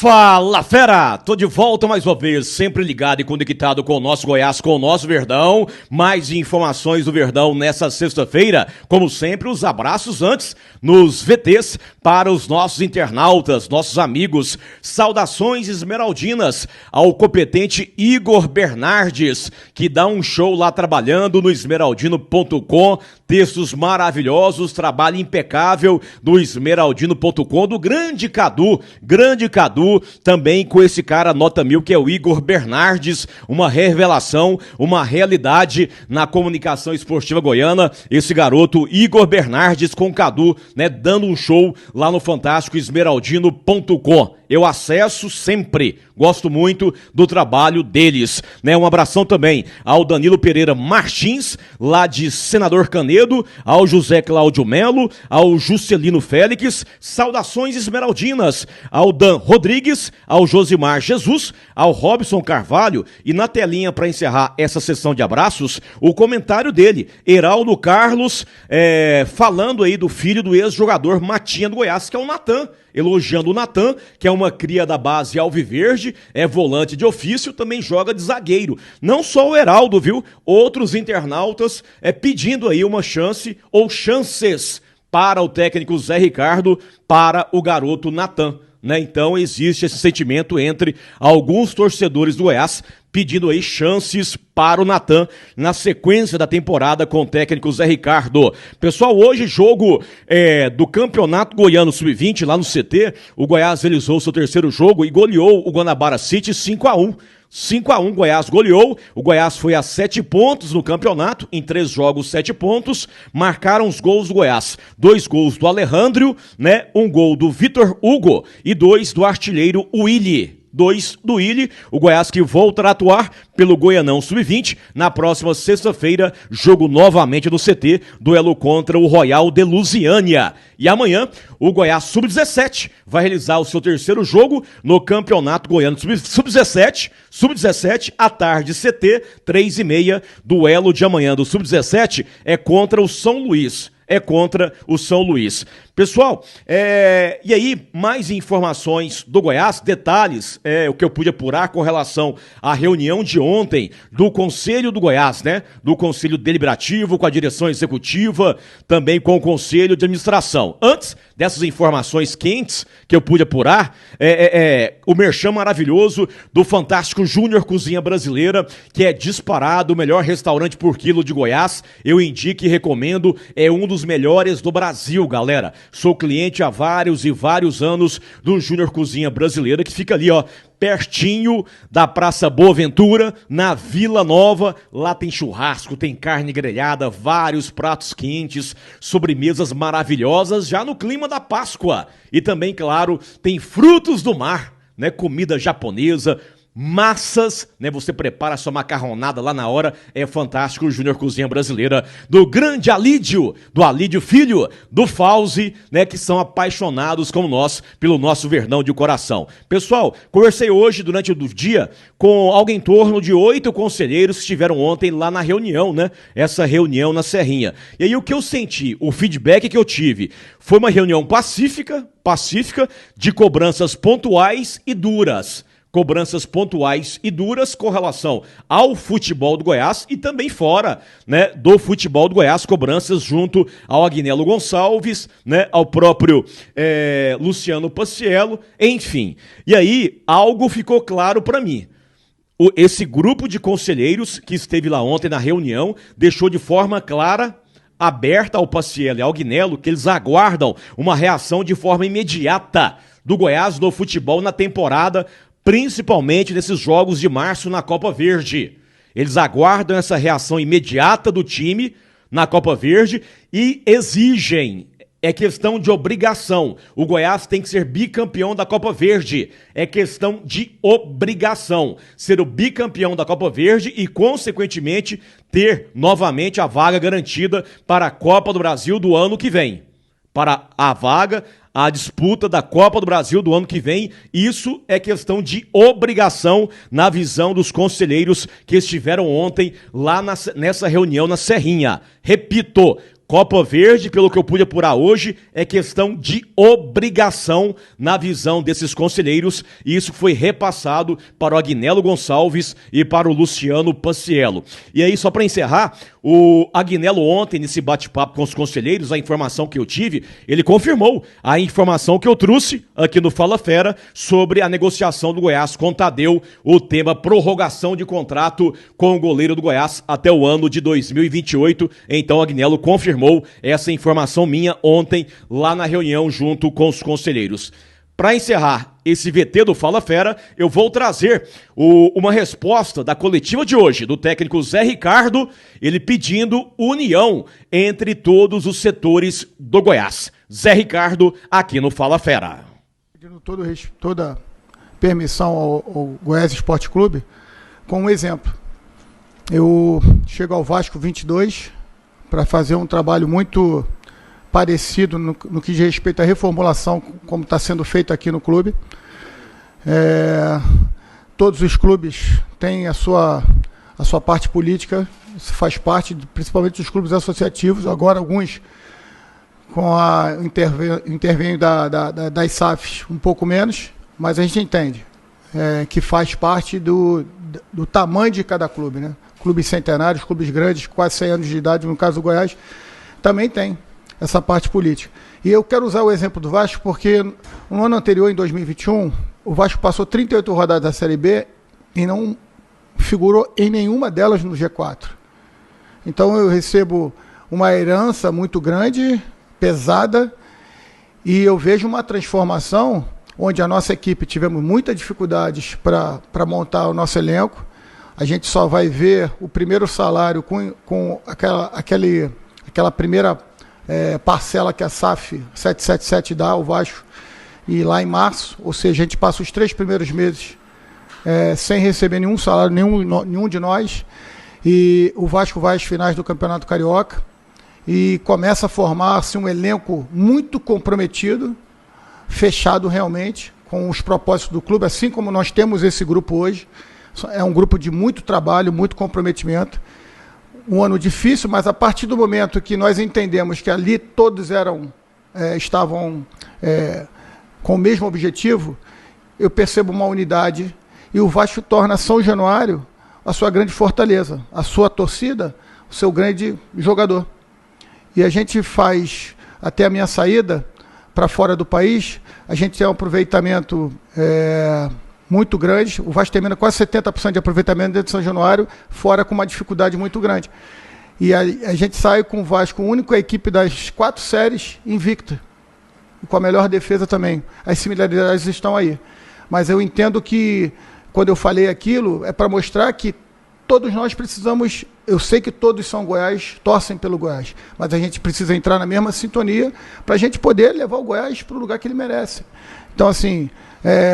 Fala, fera! Tô de volta mais uma vez, sempre ligado e conectado com o nosso Goiás, com o nosso Verdão. Mais informações do Verdão nessa sexta-feira. Como sempre, os abraços antes nos VTs para os nossos internautas, nossos amigos. Saudações esmeraldinas ao competente Igor Bernardes, que dá um show lá trabalhando no esmeraldino.com. Textos maravilhosos, trabalho impecável do esmeraldino.com, do grande Cadu, também com esse cara nota 1000 que é o Igor Bernardes, uma revelação, uma realidade na comunicação esportiva goiana, esse garoto Igor Bernardes com Cadu, né, dando um show lá no fantástico esmeraldino.com. Eu acesso sempre, gosto muito do trabalho deles, né? Um abração também ao Danilo Pereira Martins, lá de Senador Canedo, ao José Cláudio Melo, ao Juscelino Félix, saudações esmeraldinas, ao Dan Rodrigues, ao Josimar Jesus, ao Robson Carvalho e na telinha para encerrar essa sessão de abraços, o comentário dele, Heraldo Carlos, falando aí do filho do ex-jogador Matinha do Goiás, que é o Natan. Elogiando o Natan, que é uma cria da base alviverde, é volante de ofício, também joga de zagueiro. Não só o Heraldo, viu? Outros internautas pedindo aí uma chance ou chances para o técnico Zé Ricardo, para o garoto Natan. Né? Então existe esse sentimento entre alguns torcedores do Goiás pedindo aí chances para o Natan na sequência da temporada com o técnico Zé Ricardo. Pessoal, hoje jogo do Campeonato Goiano Sub-20 lá no CT, o Goiás realizou seu terceiro jogo e goleou o Guanabara City 5-1. 5-1, Goiás goleou, o Goiás foi a 7 pontos no campeonato, em 3 jogos 7 pontos, marcaram os gols do Goiás, 2 gols do Alejandro, né, 1 gol do Vitor Hugo e 2 do artilheiro Willy. 2 do Willy, o Goiás que volta a atuar pelo Goianão Sub-20, na próxima sexta-feira, jogo novamente no CT, duelo contra o Royal de Lusiânia. E amanhã, o Goiás Sub-17 vai realizar o seu terceiro jogo no Campeonato Goiano Sub-17, à tarde CT, 3h30, duelo de amanhã do Sub-17 é contra o São Luís. Pessoal, e aí, mais informações do Goiás, detalhes, o que eu pude apurar com relação à reunião de ontem do Conselho do Goiás, né? Do Conselho Deliberativo, com a direção executiva, também com o Conselho de Administração. Antes dessas informações quentes que eu pude apurar, o merchan maravilhoso do fantástico Júnior Cozinha Brasileira, que é disparado o melhor restaurante por quilo de Goiás. Eu indico e recomendo, é um dos melhores do Brasil, galera. Sou cliente há vários e vários anos do Júnior Cozinha Brasileira, que fica ali, ó, pertinho da Praça Boa Ventura, na Vila Nova. Lá tem churrasco, tem carne grelhada, vários pratos quentes, sobremesas maravilhosas, já no clima da Páscoa. E também, claro, tem frutos do mar, né? Comida japonesa, massas, né? Você prepara a sua macarronada lá na hora, é fantástico. O Júnior Cozinha Brasileira, do grande Alídio, do Alídio Filho, do Fauzi, né? Que são apaixonados como nós pelo nosso Verdão de coração. Pessoal, conversei hoje durante o dia com algo em torno de 8 conselheiros que estiveram ontem lá na reunião, né? Essa reunião na Serrinha. E aí o que eu senti, o feedback que eu tive, foi uma reunião pacífica, de cobranças pontuais e duras. Cobranças pontuais e duras com relação ao futebol do Goiás e também fora, né, do futebol do Goiás, cobranças junto ao Agnello Gonçalves, né, ao próprio Luciano Paciello, enfim. E aí, algo ficou claro para mim. Esse grupo de conselheiros que esteve lá ontem na reunião deixou de forma clara, aberta ao Paciello e ao Agnello, que eles aguardam uma reação de forma imediata do Goiás no futebol na temporada, principalmente nesses jogos de março na Copa Verde. Eles aguardam essa reação imediata do time na Copa Verde e exigem, é questão de obrigação. O Goiás tem que ser bicampeão da Copa Verde. É questão de obrigação. Ser o bicampeão da Copa Verde e, consequentemente, ter novamente a vaga garantida para a Copa do Brasil do ano que vem. Para a disputa da Copa do Brasil do ano que vem, isso é questão de obrigação na visão dos conselheiros que estiveram ontem lá nessa reunião na Serrinha. Repito, Copa Verde, pelo que eu pude apurar hoje, é questão de obrigação na visão desses conselheiros, e isso foi repassado para o Agnello Gonçalves e para o Luciano Panciello. E aí, só para encerrar, o Agnello ontem, nesse bate-papo com os conselheiros, a informação que eu tive, ele confirmou a informação que eu trouxe aqui no Fala Fera sobre a negociação do Goiás com o Tadeu, o tema prorrogação de contrato com o goleiro do Goiás até o ano de 2028. Então, o Agnello confirmou essa informação minha ontem lá na reunião junto com os conselheiros. Para encerrar esse VT do Fala Fera, eu vou trazer uma resposta da coletiva de hoje, do técnico Zé Ricardo, ele pedindo união entre todos os setores do Goiás. Zé Ricardo, aqui no Fala Fera. Pedindo toda permissão ao Goiás Esporte Clube, com um exemplo. Eu chego ao Vasco 22 para fazer um trabalho muito parecido no que diz respeito à reformulação, como está sendo feito aqui no clube. Todos os clubes têm a sua parte política, isso faz parte, principalmente dos clubes associativos, agora alguns com a intervém das SAFs um pouco menos, mas a gente entende que faz parte do tamanho de cada clube, né? Clubes centenários, clubes grandes, quase 100 anos de idade, no caso do Goiás, também tem essa parte política. E eu quero usar o exemplo do Vasco porque no ano anterior, em 2021, o Vasco passou 38 rodadas da Série B e não figurou em nenhuma delas no G4. Então eu recebo uma herança muito grande, pesada, e eu vejo uma transformação onde a nossa equipe tivemos muitas dificuldades para montar o nosso elenco. A gente só vai ver o primeiro salário com aquela primeira parcela que a SAF 777 dá ao Vasco, e lá em março, ou seja, a gente passa os 3 primeiros meses sem receber nenhum salário, nenhum de nós, e o Vasco vai às finais do Campeonato Carioca e começa a formar-se um elenco muito comprometido, fechado realmente com os propósitos do clube, assim como nós temos esse grupo hoje. É um grupo de muito trabalho, muito comprometimento. Um ano difícil, mas a partir do momento que nós entendemos que ali todos estavam com o mesmo objetivo, eu percebo uma unidade, e o Vasco torna São Januário a sua grande fortaleza, a sua torcida, o seu grande jogador. E a gente faz, até a minha saída para fora do país, a gente tem um aproveitamento muito grande. O Vasco termina quase 70% de aproveitamento dentro de São Januário, fora com uma dificuldade muito grande. E a gente sai com o Vasco, a única equipe das 4 séries invicta, e com a melhor defesa também. As similaridades estão aí. Mas eu entendo que, quando eu falei aquilo, é para mostrar que todos nós precisamos, eu sei que todos São Goiás, torcem pelo Goiás, mas a gente precisa entrar na mesma sintonia para a gente poder levar o Goiás para o lugar que ele merece. Então, assim,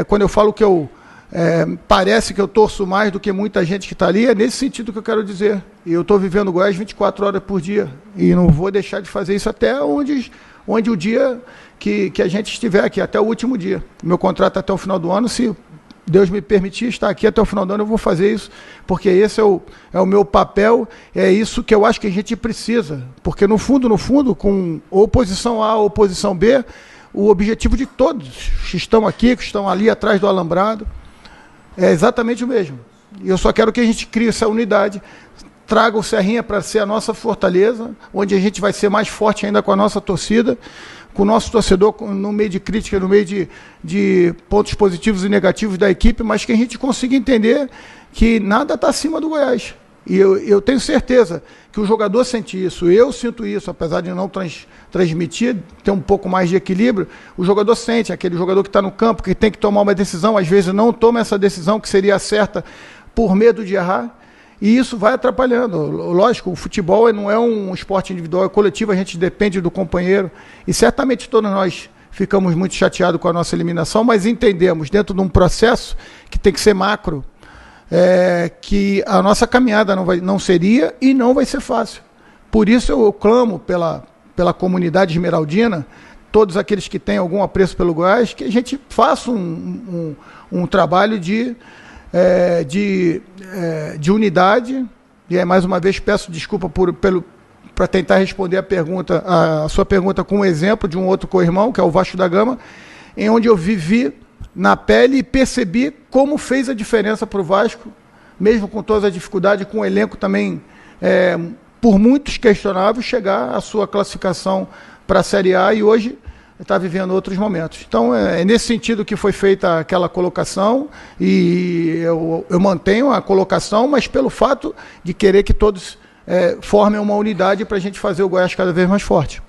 quando eu falo que parece que eu torço mais do que muita gente que está ali, é nesse sentido que eu quero dizer. E eu estou vivendo o Goiás 24 horas por dia, e não vou deixar de fazer isso até onde o dia que a gente estiver aqui, até o último dia. Meu contrato é até o final do ano, se Deus me permitir estar aqui até o final do ano, eu vou fazer isso, porque esse é o meu papel, é isso que eu acho que a gente precisa, porque no fundo, com oposição A ou oposição B, o objetivo de todos que estão aqui, que estão ali atrás do alambrado, é exatamente o mesmo. E eu só quero que a gente crie essa unidade, traga o Serrinha para ser a nossa fortaleza, onde a gente vai ser mais forte ainda com a nossa torcida, com o nosso torcedor no meio de crítica, no meio de pontos positivos e negativos da equipe, mas que a gente consiga entender que nada está acima do Goiás. E eu tenho certeza que o jogador sente isso, eu sinto isso, apesar de não transmitir, ter um pouco mais de equilíbrio, o jogador sente, aquele jogador que está no campo, que tem que tomar uma decisão, às vezes não toma essa decisão que seria certa por medo de errar, e isso vai atrapalhando. Lógico, o futebol não é um esporte individual, é coletivo, a gente depende do companheiro, e certamente todos nós ficamos muito chateados com a nossa eliminação, mas entendemos, dentro de um processo que tem que ser macro, que a nossa caminhada não seria e não vai ser fácil. Por isso eu clamo pela comunidade esmeraldina, todos aqueles que têm algum apreço pelo Goiás, que a gente faça um trabalho de unidade. E aí, mais uma vez, peço desculpa para tentar responder a sua pergunta com um exemplo de um outro co-irmão, que é o Vasco da Gama, em onde eu vivi na pele e percebi como fez a diferença para o Vasco, mesmo com todas as dificuldades, com o elenco também, por muitos questionáveis, chegar à sua classificação para a Série A e hoje está vivendo outros momentos. Então, é nesse sentido que foi feita aquela colocação e eu mantenho a colocação, mas pelo fato de querer que todos formem uma unidade para a gente fazer o Goiás cada vez mais forte.